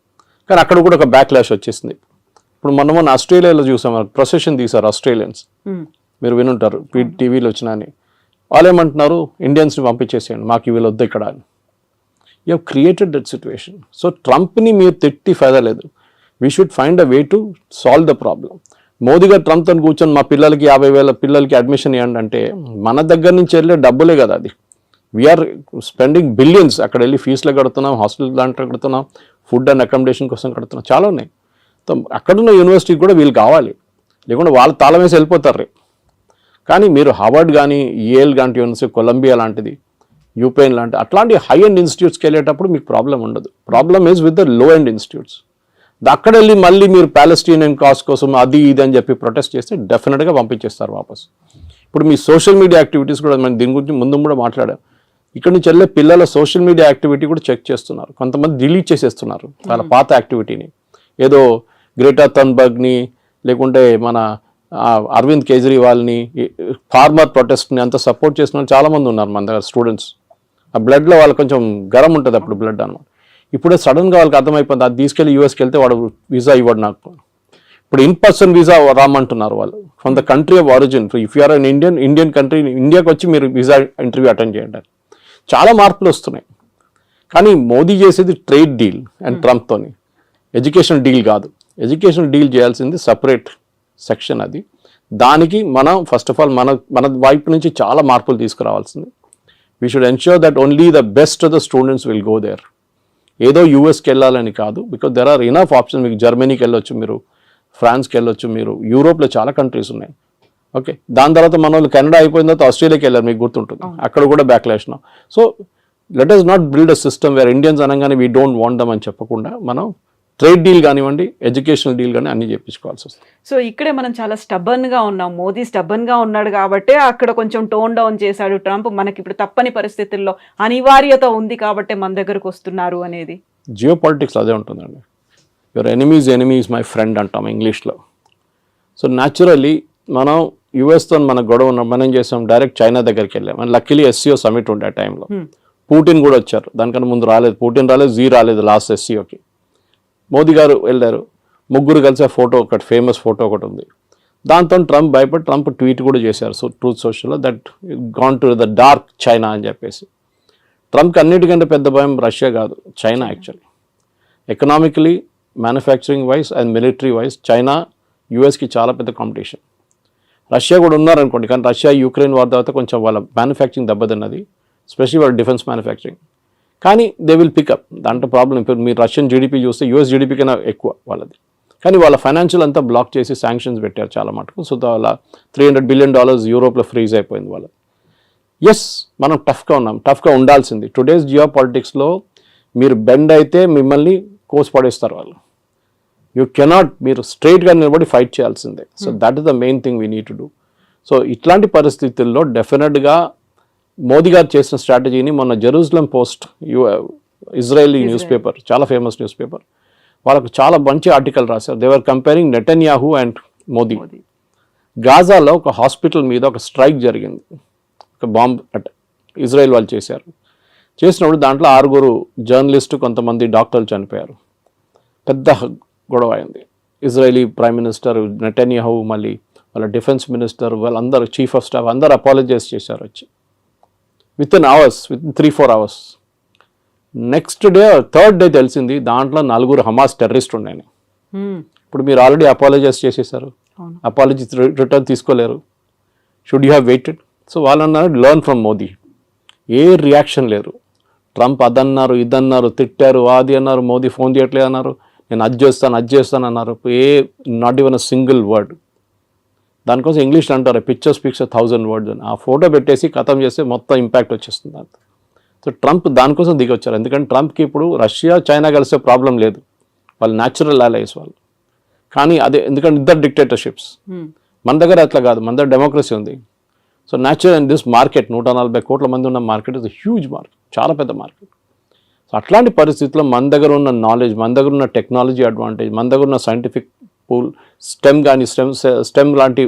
కానీ అక్కడ కూడా ఒక బ్యాక్లాష్ వచ్చేసింది. ఇప్పుడు మొన్న ఆస్ట్రేలియాలో చూసాం, ప్రొసెషన్ తీశారు ఆస్ట్రేలియన్స్, మీరు వినుంటారు, టీవీలో వచ్చినా అని. వాళ్ళు ఏమంటున్నారు, ఇండియన్స్ని పంపించేసేయండి, మాకు వీళ్ళు వద్దు ఇక్కడ అని. You have created that situation. So ట్రంప్ని మీరు తిట్టి ఫైదా లేదు. We should find a way to solve the problem. Modi garu ట్రంప్తో కూర్చొని మా పిల్లలకి 50,000 పిల్లలకి అడ్మిషన్ ఇవ్వండి అంటే మన దగ్గర నుంచి వెళ్ళే డబ్బులే కదా అది. We're spending billions. అక్కడ వెళ్ళి ఫీజులు కడుతున్నాం, హాస్టల్ దాంట్లో కడుతున్నాం, ఫుడ్ అండ్ అకామిడేషన్ కోసం కడుతున్నాం, చాలా ఉన్నాయి. అక్కడున్న యూనివర్సిటీకి కూడా వీళ్ళు కావాలి, లేకుండా వాళ్ళు తాళం వేసి వెళ్ళిపోతారు రేపు. కానీ మీరు హార్వర్డ్ కానీ, ఏఎల్ లాంటి యూనివర్సిటీ, కొలంబియా లాంటిది, యూపీఎన్ లాంటి అట్లాంటి హై అండ్ ఇన్స్టిట్యూట్స్కి వెళ్ళేటప్పుడు మీకు ప్రాబ్లం ఉండదు. Problem is with the low and institutes. అక్కడ వెళ్ళి మళ్ళీ మీరు ప్యాలెస్టీనియన్ కాజ్ కోసం అది ఇది అని చెప్పి ప్రొటెస్ట్ చేస్తే డెఫినెట్గా పంపించేస్తారు వాపస్. ఇప్పుడు మీ సోషల్ మీడియా యాక్టివిటీస్ కూడా మనం దీని గురించి ముందు కూడా మాట్లాడాం. ఇక్కడ నుంచి వెళ్ళే పిల్లల సోషల్ మీడియా యాక్టివిటీ కూడా చెక్ చేస్తున్నారు. కొంతమంది డిలీట్ చేసేస్తున్నారు వాళ్ళ పాత యాక్టివిటీని. ఏదో గ్రేటా థన్బర్గ్ని, లేకుంటే మన అరవింద్ కేజ్రీవాల్ని, ఫార్మర్ ప్రొటెస్ట్ని అంత సపోర్ట్ చేసిన వాళ్ళు చాలామంది ఉన్నారు మన దగ్గర స్టూడెంట్స్. ఆ బ్లడ్లో వాళ్ళకి కొంచెం గరం ఉంటుంది అప్పుడు బ్లడ్ అనమాట. ఇప్పుడే సడన్గా వాళ్ళకి అర్థమైపోయింది, అది తీసుకెళ్ళి యూఎస్కి వెళ్తే వాడు వీసా ఇవ్వడు నాకు. ఇప్పుడు ఇన్ పర్సన్ వీసా రామంటున్నారు వాళ్ళు, from the country of origin. If you're an Indian country, ఇండియాకి వచ్చి మీరు వీసా ఇంటర్వ్యూ అటెండ్ చేయండి. చాలా మార్పులు వస్తున్నాయి. కానీ మోదీ చేసేది ట్రేడ్ డీల్ అండ్ ట్రంప్తోని, ఎడ్యుకేషన్ డీల్ కాదు. ఎడ్యుకేషన్ డీల్ చేయాల్సింది సపరేట్ సెక్షన్ అది. దానికి మనం ఫస్ట్ ఆఫ్ ఆల్ మన వైపు నుంచి చాలా మార్పులు తీసుకురావాల్సింది. We should ensure that only the best of the students will go there. ఏదో యూఎస్కి వెళ్ళాలని కాదు, because there are enough option. మీకు జర్మనీకి వెళ్ళొచ్చు, మీరు ఫ్రాన్స్కి వెళ్ళొచ్చు, మీరు యూరోప్లో చాలా కంట్రీస్ ఉన్నాయి. ఓకే, దాని తర్వాత మన వాళ్ళు కెనడా అయిపోయిన తర్వాత ఆస్ట్రేలియాకి వెళ్ళారు, మీకు గుర్తుంటుంది, అక్కడ కూడా backlash. So let us not build a system wear Indians అనగానే వీ డోంట్ వాంట్ దమ్ అని చెప్పకుండా మనం ట్రేడ్ డీల్ కానివ్వండి, ఎడ్యుకేషనల్ డీల్ కానీ అన్ని చేయించుకోవాల్సి వస్తుంది. సో ఇక్కడే మనం చాలా స్టబర్న్గా ఉన్నాం. మోదీ స్టబర్న్గా ఉన్నాడు కాబట్టి అక్కడ కొంచెం టోన్ డౌన్ చేశాడు ట్రంప్. మనకి ఇప్పుడు తప్పని పరిస్థితుల్లో అనివార్యత ఉంది కాబట్టి మన దగ్గరకు వస్తున్నారు అనేది. జియో పాలిటిక్స్ అదే ఉంటుందండి. యువర్ ఎనిమీస్ మై ఫ్రెండ్ అంటాం ఇంగ్లీష్లో. సో న్యాచురల్లీ మనం యుఎస్తో మన గొడవ ఉన్నాం, మనం ఏం చేసాం, డైరెక్ట్ చైనా దగ్గరికి వెళ్ళాం. అండ్ లక్కీలీ ఎస్సీఓ సమిట్ ఉండే ఆ టైంలో పుటిన్ కూడా వచ్చారు. దానికన్నా ముందు రాలేదు, పుటిన్ రాలేదు, జీ రాలేదు లాస్ట్ ఎస్సీఓకి. మోదీ గారు వెళ్ళారు, ముగ్గురు కలిసి ఫోటో ఒకటి, ఫేమస్ ఫోటో ఒకటి ఉంది. దాంతో ట్రంప్ భయపడి ట్రంప్ ట్వీట్ కూడా చేశారు ట్రూత్ సోషల్లో, that gone to the dark China అని చెప్పేసి. ట్రంప్కి అన్నిటికంటే పెద్ద భయం రష్యా కాదు, China. Actually economically, manufacturing wise and military wise China యూఎస్కి చాలా పెద్ద కాంపిటీషన్. రష్యా కూడా ఉన్నారనుకోండి, కానీ రష్యా యుక్రెయిన్ వార్ తర్వాత కొంచెం వాళ్ళ మ్యానుఫ్యాక్చరింగ్ దెబ్బతిన్నది, స్పెషల్లీ వాళ్ళ డిఫెన్స్ మ్యానుఫ్యాక్చరింగ్. కానీ దే విల్ పికప్, దాంట్లో ప్రాబ్లం. ఇప్పుడు మీరు రష్యన్ జీడిపి చూస్తే యూఎస్ జీడిపి కన్నా ఎక్కువ వాళ్ళది. కానీ వాళ్ళ ఫైనాన్షియల్ అంతా బ్లాక్ చేసి శాంక్షన్స్ పెట్టారు చాలా మటుకు. సో వాళ్ళ $300 బిలియన్ యూరోప్లో ఫ్రీజ్ అయిపోయింది వాళ్ళ. ఎస్, మనం టఫ్గా ఉన్నాం, టఫ్గా ఉండాల్సింది. టుడేస్ జియో పాలిటిక్స్లో మీరు బెండ్ అయితే మిమ్మల్ని కోసి పడేస్తారు వాళ్ళు. యూ కెనాట్, మీరు స్ట్రైట్గా నిలబడి ఫైట్ చేయాల్సిందే. So that is the main thing we need to do. So ఇట్లాంటి పరిస్థితుల్లో డెఫినెట్గా మోదీ గారు చేసిన స్ట్రాటజీని మొన్న Jerusalem Post, Israeli news paper, చాలా ఫేమస్ న్యూస్ పేపర్, వాళ్ళకు చాలా మంచి ఆర్టికల్ రాశారు. They were comparing Netanyahu and Modi. గాజాలో ఒక హాస్పిటల్ మీద ఒక స్ట్రైక్ జరిగింది, ఒక బాంబ్ అటాక్ ఇజ్రాయెల్ వాళ్ళు చేశారు. చేసినప్పుడు దాంట్లో 6 జర్నలిస్టు, కొంతమంది డాక్టర్లు చనిపోయారు. పెద్ద గొడవ అయింది. ఇజ్రాయలీ ప్రైమ్ మినిస్టర్ నెటన్యాహు, మళ్ళీ వాళ్ళ డిఫెన్స్ మినిస్టర్, వాళ్ళందరూ చీఫ్ ఆఫ్ స్టాఫ్ అందరూ అపాలజైజ్ చేశారు వచ్చి. With in 3-4 hours. Next day third day తెలిసింది దాంట్లో 4 హమాస్ టెర్రరిస్ట్ ఉన్నాయని. ఇప్పుడు మీరు ఆల్రెడీ అపాలజైజ్ చేసేసారు, అపాలజీ రిటర్న్ తీసుకోలేరు, should you have weighted. So వాళ్ళు అన్నారు learn from Modi. A reaction లేరు. ట్రంప్ అదన్నారు ఇదన్నారు, తిట్టారు, అది అన్నారు, మోదీ ఫోన్ చేయట్లేదు అన్నారు, నేను అది చేస్తాను అన్నారు. Not even a single word. దానికోసం ఇంగ్లీష్లో అంటారు పిక్చర్ స్పీక్స్ 1000 words అని. ఆ ఫోటో పెట్టేసి ఖతం చేస్తే మొత్తం ఇంపాక్ట్ వచ్చేస్తుంది అంత. సో ట్రంప్ దానికోసం దిగొచ్చారు. ఎందుకంటే ట్రంప్కి ఇప్పుడు రష్యా చైనా కలిసే ప్రాబ్లం లేదు, వాళ్ళు న్యాచురల్ అలైస్ వాళ్ళు. కానీ అదే ఎందుకంటే ఇద్దరు డిక్టేటర్షిప్స్. మన దగ్గర అట్లా కాదు, మన దగ్గర డెమోక్రసీ ఉంది. So natural and this market 140 కోట్ల మంది ఉన్న మార్కెట్ ఇస్ హ్యూజ్ మార్కెట్, చాలా పెద్ద మార్కెట్. సో అట్లాంటి పరిస్థితుల్లో మన దగ్గర ఉన్న నాలెడ్జ్, మన దగ్గర ఉన్న టెక్నాలజీ అడ్వాంటేజ్, మన దగ్గర ఉన్న సైంటిఫిక్ పూల్, స్టెమ్ కానీ స్టెమ్ లాంటి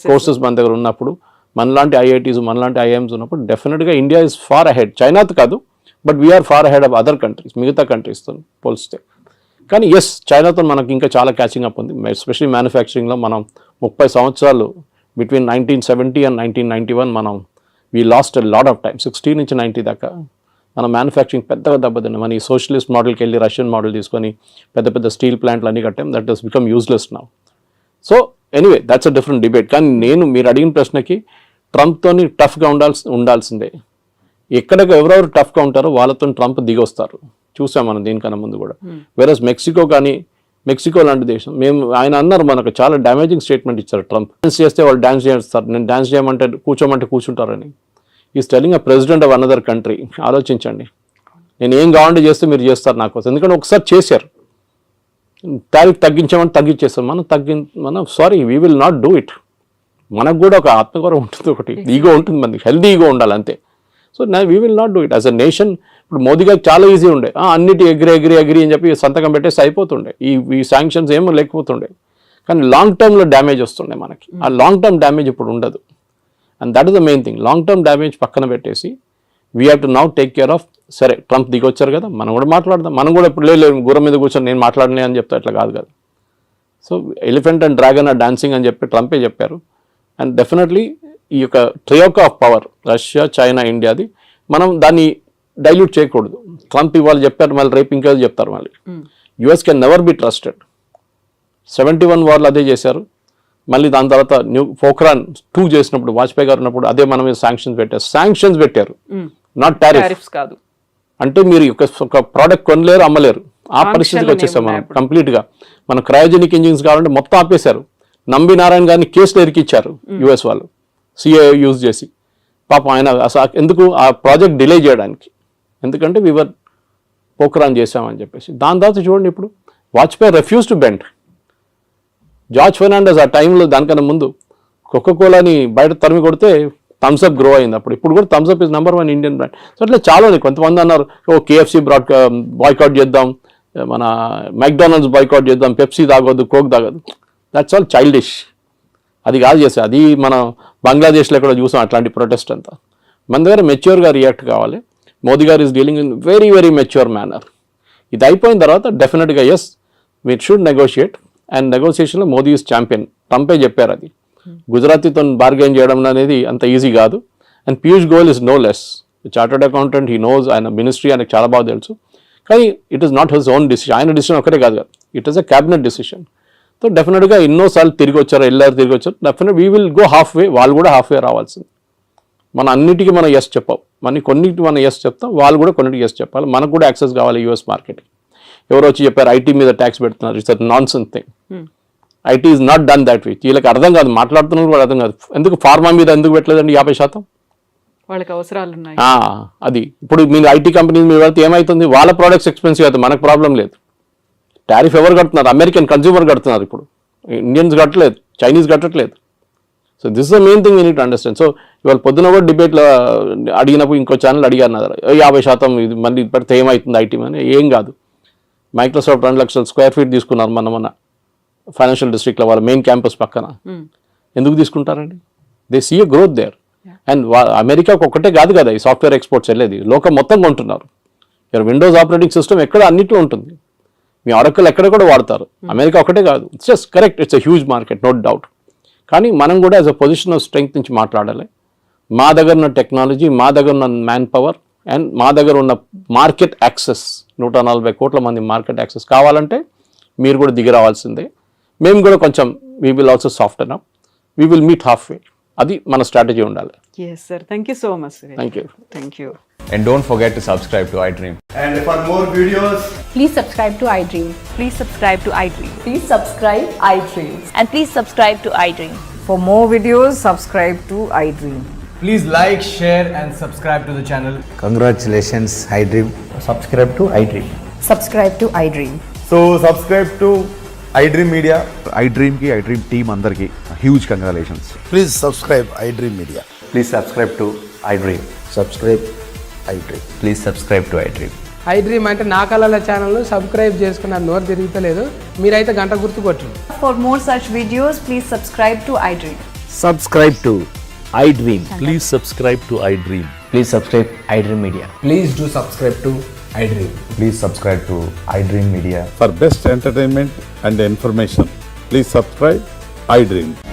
కోర్సెస్ మన దగ్గర ఉన్నప్పుడు, మనలాంటి ఐఐటీస్ మనలాంటి ఐఐఎమ్స్ ఉన్నప్పుడు డెఫినెట్గా ఇండియా ఇస్ ఫార్ అహెడ్. చైనాతో కాదు, but we're far ahead of other countries, మిగతా కంట్రీస్తో పోలిస్తే. కానీ ఎస్, చైనాతో మనకి ఇంకా చాలా క్యాచింగ్ అప్ ఉంది. ఎస్పెషల్లీ మ్యానుఫ్యాక్చరింగ్లో మనం 30 సంవత్సరాలు బిట్వీన్ 1970 and 1991 మనం we lost lot of time. 60 నుంచి 90 దాకా మన మ్యానుఫ్యాక్చరింగ్ పెద్దగా దెబ్బతిన్నాం. మన ఈ సోషలిస్ట్ మోడల్కి వెళ్ళి రష్యన్ మోడల్ తీసుకొని పెద్ద పెద్ద స్టీల్ ప్లాంట్లు అన్నీ కట్టాం. That has become useless now. So anyway that's a different debate. కానీ మీరు అడిగిన ప్రశ్నకి ట్రంప్తోని టఫ్గా ఉండాల్సిందే. ఎక్కడికి ఎవరెవరు టఫ్గా ఉంటారో వాళ్ళతో ట్రంప్ దిగొస్తారు. చూసాం మనం దీనికన్నా ముందు కూడా. వేరస్ మెక్సికో లాంటి దేశం, ఆయన అన్నారు మనకు చాలా డ్యామేజింగ్ స్టేట్మెంట్ ఇచ్చారు ట్రంప్. డాన్స్ చేస్తే వాళ్ళు డాన్స్ చేస్తారు, నేను డాన్స్ చేయమంటే కూర్చుంటారని. Is telling a president of another country. ఆలోచించండి, నేను ఏం కావాలంటే చేస్తే మీరు చేస్తారు నా కోసం. ఎందుకంటే ఒకసారి చేశారు, టారిఫ్ తగ్గించేస్తాం మనం sorry we will not do it. మనకు కూడా ఒక ఆత్మగౌరవం ఉంటుంది, ఒకటి ఈగో ఉంటుంది, మనకి హెల్దీ ఈగో ఉండాలి అంతే. So we will not do it as a nation. ఇప్పుడు మోదీ గారికి చాలా ఈజీ ఉండే, అన్నిటి అగ్రి అని చెప్పి సంతకం పెట్టేసి అయిపోతుండే, ఈ శాంక్షన్స్ ఏమో లేకపోతుండే. కానీ లాంగ్ టర్మ్లో డ్యామేజ్ వస్తుండే మనకి. ఆ లాంగ్ టర్మ్ డ్యామేజ్ ఇప్పుడు ఉండదు. And that is the main thing. Long term damage పక్కన పెట్టేసి we have to now take care of. సరే ట్రంప్ దిగొచ్చారు కదా, మనం కూడా మాట్లాడదాం. మనం కూడా ఇప్పుడు లేదు గుర్రం మీద కూర్చొని నేను మాట్లాడలే అని చెప్తే అట్లా కాదు కదా. So elephant and dragon are dancing అని చెప్పి ట్రంపే చెప్పారు. అండ్ డెఫినెట్లీ ఈ యొక్క troika of power Russia, China, ఇండియాది మనం దాన్ని డైల్యూట్ చేయకూడదు. ట్రంప్ ఇవాళ చెప్పారు, మళ్ళీ రేపు ఇంకా చెప్తారు. మళ్ళీ US can never be trusted. 71 వార్లు అదే చేశారు. మళ్ళీ దాని తర్వాత పోఖ్రాన్ 2 చేసినప్పుడు వాజ్పేయి గారు ఉన్నప్పుడు అదే మన మీద శాంక్షన్స్ పెట్టారు, నాట్ టారిఫ్స్ కాదు. అంటే మీరు ఒక ప్రోడక్ట్ కొనలేరు, అమ్మలేరు. ఆ పరిస్థితికి వచ్చేసాం మనం కంప్లీట్గా. మన క్రయోజెనిక్ ఇంజిన్స్ కావాలంటే మొత్తం ఆపేశారు. నంబి నారాయణ గారిని కేసులు ఇరికిచ్చారు యుఎస్ వాళ్ళు, సిఏ యూజ్ చేసి. పాపం ఆయన అసలు ఎందుకు ఆ ప్రాజెక్ట్ డిలే చేయడానికి, ఎందుకంటే వివర్ పోఖ్రాన్ చేసామని చెప్పేసి. దాని తర్వాత చూడండి ఇప్పుడు Vajpayee refuse to bend. George Fernandes ఆ టైంలో దానికన్నా ముందు కోకోకోలాని బయట తరిమి కొడితే థమ్స్అప్ గ్రో అయింది అప్పుడు. ఇప్పుడు కూడా Thums Up is #1 Indian brand. So అట్లా చాలా ఉన్నాయి. కొంతమంది అన్నారు KFC బాయ్కాట్ చేద్దాం, మన మెక్డానల్డ్స్ బాయ్కాట్ చేద్దాం, పెప్సీ తాగొద్దు, కోక్ తాగొద్దు. That's all childish. అది కాదు చేసేది. అది మన బంగ్లాదేశ్లో కూడా చూసాం అట్లాంటి ప్రొటెస్ట్ అంతా. మన దగ్గర మెచ్యూర్గా రియాక్ట్ కావాలి. మోదీ గారు is dealing in very very mature manner. ఇది అయిపోయిన తర్వాత డెఫినెట్గా yes we should negotiate. And నెగోషియేషన్లో మోదీ ఈజ్ ఛాంపియన్. ట్రంపే చెప్పారు అది. గుజరాతీతో బార్గెన్ చేయడం అనేది అంత ఈజీ కాదు. And Piyush Goyal is no less chartered accountant. He knows, ఆయన మినిస్ట్రీ ఆయనకు చాలా బాగా తెలుసు. కానీ it is not his own decision. ఆయన డిసిషన్ ఒకటే కాదు కదా, it is a cabinet decision. So డెఫినెట్గా ఎన్నోసార్లు తిరిగి వచ్చారు. Definite we will go half వే. వాళ్ళు కూడా హాఫ్ వే రావాల్సింది. మన అన్నిటికీ మనం ఎస్ చెప్పాం, కొన్నిటికి మనం ఎస్ చెప్తాం, వాళ్ళు కూడా కొన్నిటికి ఎస్ చెప్పాలి. మనకు కూడా యాక్సెస్ కావాలి యూఎస్ మార్కెట్కి. ఎవరు వచ్చి చెప్పారు ఐటీ మీద ట్యాక్స్ పెడుతున్నారు, it's non sense thing. IT is not done that way. వీళ్ళకి అర్థం కాదు, మాట్లాడుతున్నారు కూడా అర్థం కాదు. ఎందుకు ఫార్మా మీద ఎందుకు పెట్టలేదండి 50%? వాళ్ళకి అవసరాలు ఉన్నాయి. అది ఇప్పుడు మీరు ఐటీ కంపెనీస్ మీద పెడితే ఏమవుతుంది, వాళ్ళ ప్రోడక్ట్స్ ఎక్స్పెన్సివ్ అవుతుంది, మనకు ప్రాబ్లం లేదు. టారిఫ్ ఎవరు కడుతున్నారు? అమెరికన్ కన్జ్యూమర్ కడుతున్నారు. ఇప్పుడు ఇండియన్స్ కట్టలేదు, చైనీస్ కట్టట్లేదు. So this is the main thing we need to understand. So ఇవాళ పొద్దున కూడా డిబేట్లో అడిగినప్పుడు ఇంకో ఛానల్ అడిగారు 50% ఇది మళ్ళీ పెడితే ఏమవుతుంది ఐటీ అని. ఏం కాదు. మైక్రోసాఫ్ట్ 2 లక్షల స్క్వేర్ ఫీట్ తీసుకున్నారు మన ఫైనాన్షియల్ డిస్ట్రిక్ట్లో, వాళ్ళ మెయిన్ క్యాంపస్ పక్కన. ఎందుకు తీసుకుంటారండి? They see a growth there. And అమెరికాకు ఒక్కటే కాదు కదా ఈ సాఫ్ట్వేర్ ఎక్స్పోర్ట్స్ వెళ్ళేది, లోకం మొత్తం కొంటున్నారు. విండోస్ ఆపరేటింగ్ సిస్టమ్ ఎక్కడ అన్నిట్లో ఉంటుంది, మీ ఆరకల్ ఎక్కడ కూడా వాడతారు. అమెరికా ఒకటే కాదు. It's just correct, it's a huge market, no doubt. కానీ మనం కూడా as a position of strength నుంచి మాట్లాడాలి. మా దగ్గర ఉన్న టెక్నాలజీ, మా దగ్గర ఉన్న మ్యాన్ పవర్, అండ్ మా దగ్గర ఉన్న మార్కెట్ యాక్సెస్ 140 కోట్ల మంది మార్కెట్ యాక్సెస్ కావాలంటే మీరు కూడా దిగి రావాల్సిందే. మేము కూడా కొంచెం we will also soft up, we will meet halfway. అది మన స్ట్రాటజీ ఉండాలి. Yes sir, thank you so much. Thank you. Thank you. And don't forget to subscribe to iDream. And for more videos, Please subscribe to iDream. Please subscribe to iDream. Please subscribe iDream. And please subscribe to iDream. For more videos, subscribe to iDream. please like, share, and subscribe to the channel. Congratulations, iDream. Subscribe to iDream. Subscribe to iDream. So subscribe to iDream Media. iDream ki iDream team andarki huge congratulations. Please subscribe iDream Media. Please subscribe to iDream. Subscribe iDream. Please subscribe to iDream. iDream అంటే నా కళల ఛానల్ను subscribe చేసుకున్నారు, నోరు తిరుగుతలేదు. మీరైతే గంట గుర్తు కొట్టండి. For more such videos, please subscribe to iDream. Subscribe to iDream. Please subscribe to iDream. Please subscribe iDream Media. Please do subscribe to iDream. Please subscribe to iDream Media. For best entertainment and information, please subscribe iDream.